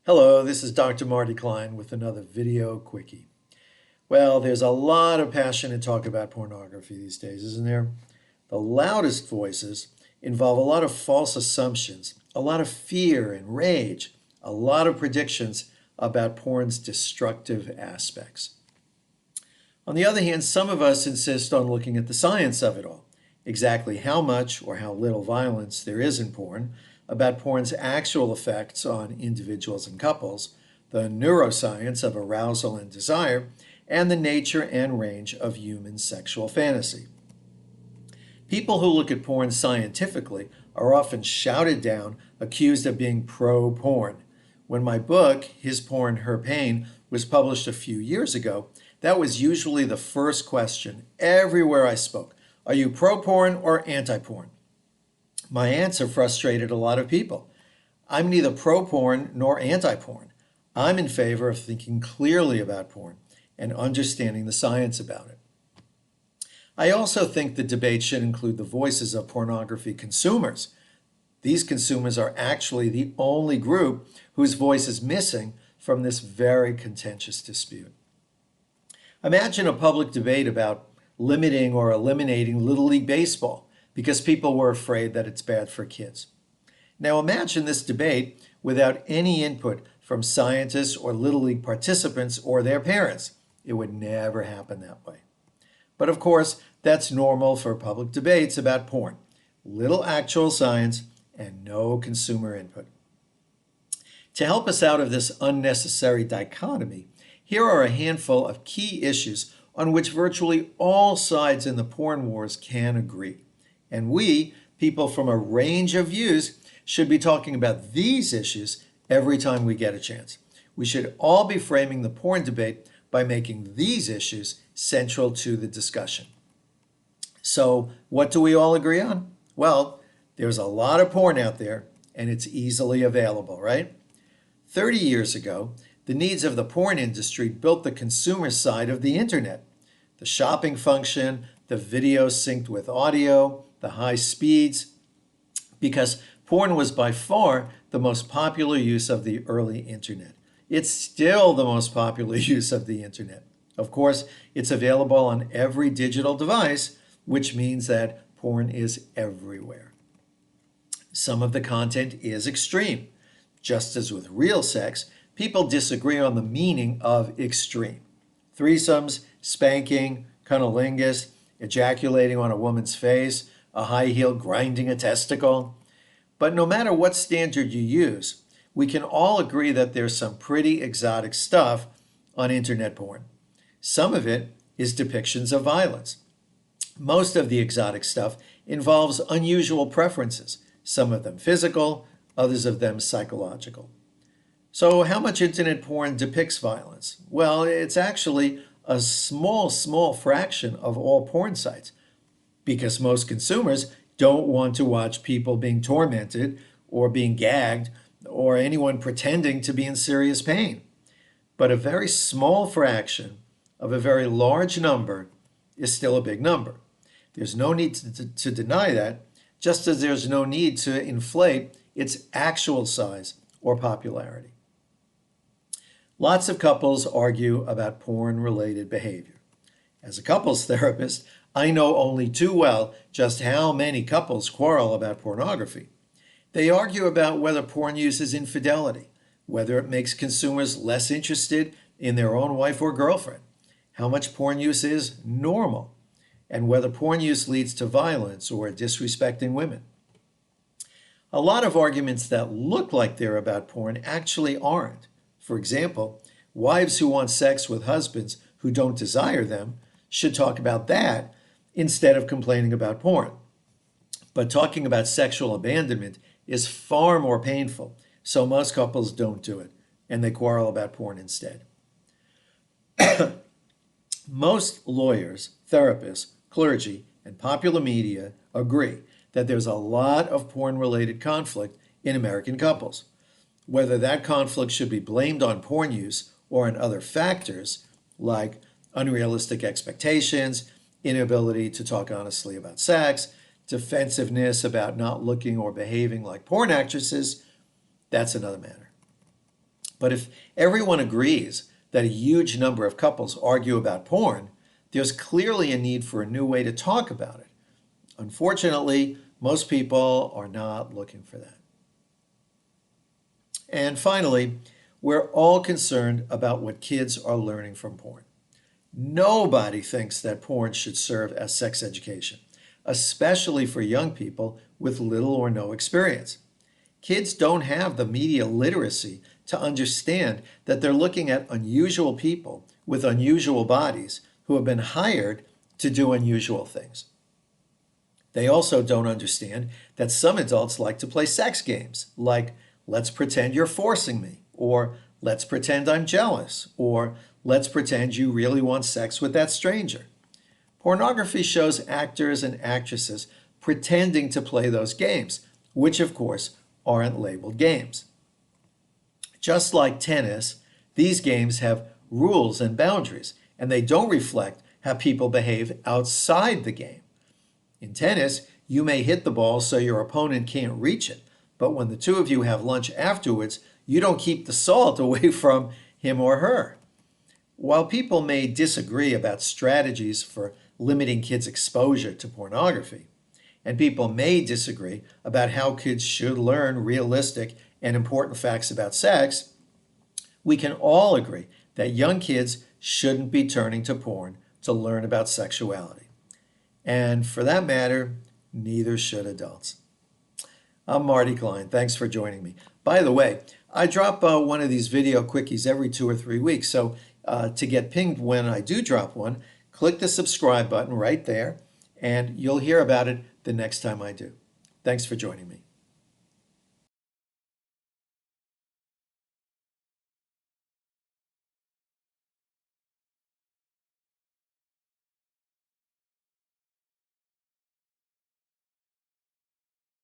Hello, this is Dr. Marty Klein with another video quickie. Well, there's a lot of passion and talk about pornography these days, isn't there? The loudest voices involve a lot of false assumptions, a lot of fear and rage, a lot of predictions about porn's destructive aspects. On the other hand, some of us insist on looking at the science of it all, exactly how much or how little violence there is in porn, about porn's actual effects on individuals and couples, the neuroscience of arousal and desire, and the nature and range of human sexual fantasy. People who look at porn scientifically are often shouted down, accused of being pro-porn. When my book, His Porn, Her Pain, was published a few years ago, that was usually the first question everywhere I spoke. Are you pro-porn or anti-porn? My answer frustrated a lot of people. I'm neither pro-porn nor anti-porn. I'm in favor of thinking clearly about porn and understanding the science about it. I also think the debate should include the voices of pornography consumers. These consumers are actually the only group whose voice is missing from this very contentious dispute. Imagine a public debate about limiting or eliminating Little League Baseball because people were afraid that it's bad for kids. Now imagine this debate without any input from scientists or Little League participants or their parents. It would never happen that way. But of course, that's normal for public debates about porn. Little actual science and no consumer input. To help us out of this unnecessary dichotomy, here are a handful of key issues on which virtually all sides in the porn wars can agree. And we, people from a range of views, should be talking about these issues every time we get a chance. We should all be framing the porn debate by making these issues central to the discussion. So, what do we all agree on? Well, there's a lot of porn out there, and it's easily available, right? 30 years ago, the needs of the porn industry built the consumer side of the internet. The shopping function, the video synced with audio, the high speeds, because porn was by far the most popular use of the early internet. It's still the most popular use of the internet. Of course, it's available on every digital device, which means that porn is everywhere. Some of the content is extreme. Just as with real sex, people disagree on the meaning of extreme. Threesomes, spanking, cunnilingus, ejaculating on a woman's face, a high heel grinding a testicle. But no matter what standard you use, we can all agree that there's some pretty exotic stuff on internet porn. Some of it is depictions of violence. Most of the exotic stuff involves unusual preferences, some of them physical, others of them psychological. So how much internet porn depicts violence? Well, it's actually a small fraction of all porn sites, because most consumers don't want to watch people being tormented or being gagged or anyone pretending to be in serious pain. But a very small fraction of a very large number is still a big number. There's no need to deny that, just as there's no need to inflate its actual size or popularity. Lots of couples argue about porn-related behavior. As a couples therapist, I know only too well just how many couples quarrel about pornography. They argue about whether porn use is infidelity, whether it makes consumers less interested in their own wife or girlfriend, how much porn use is normal, and whether porn use leads to violence or disrespecting women. A lot of arguments that look like they're about porn actually aren't. For example, wives who want sex with husbands who don't desire them should talk about that instead of complaining about porn. But talking about sexual abandonment is far more painful, so most couples don't do it, and they quarrel about porn instead. Most lawyers, therapists, clergy, and popular media agree that there's a lot of porn-related conflict in American couples. Whether that conflict should be blamed on porn use or on other factors, like unrealistic expectations, inability to talk honestly about sex, defensiveness about not looking or behaving like porn actresses, that's another matter. But if everyone agrees that a huge number of couples argue about porn, there's clearly a need for a new way to talk about it. Unfortunately, most people are not looking for that. And finally, we're all concerned about what kids are learning from porn. Nobody thinks that porn should serve as sex education, especially for young people with little or no experience. Kids don't have the media literacy to understand that they're looking at unusual people with unusual bodies who have been hired to do unusual things. They also don't understand that some adults like to play sex games, like let's pretend you're forcing me, or let's pretend I'm jealous, or let's pretend you really want sex with that stranger. Pornography shows actors and actresses pretending to play those games, which of course aren't labeled games. Just like tennis, these games have rules and boundaries, and they don't reflect how people behave outside the game. In tennis, you may hit the ball so your opponent can't reach it, but when the two of you have lunch afterwards, you don't keep the salt away from him or her. While people may disagree about strategies for limiting kids' exposure to pornography, and people may disagree about how kids should learn realistic and important facts about sex, we can all agree that young kids shouldn't be turning to porn to learn about sexuality. And for that matter, neither should adults. I'm Marty Klein. Thanks for joining me. By the way, I drop one of these video quickies every 2 or 3 weeks. So to get pinged when I do drop one, click the subscribe button right there, and you'll hear about it the next time I do. Thanks for joining me.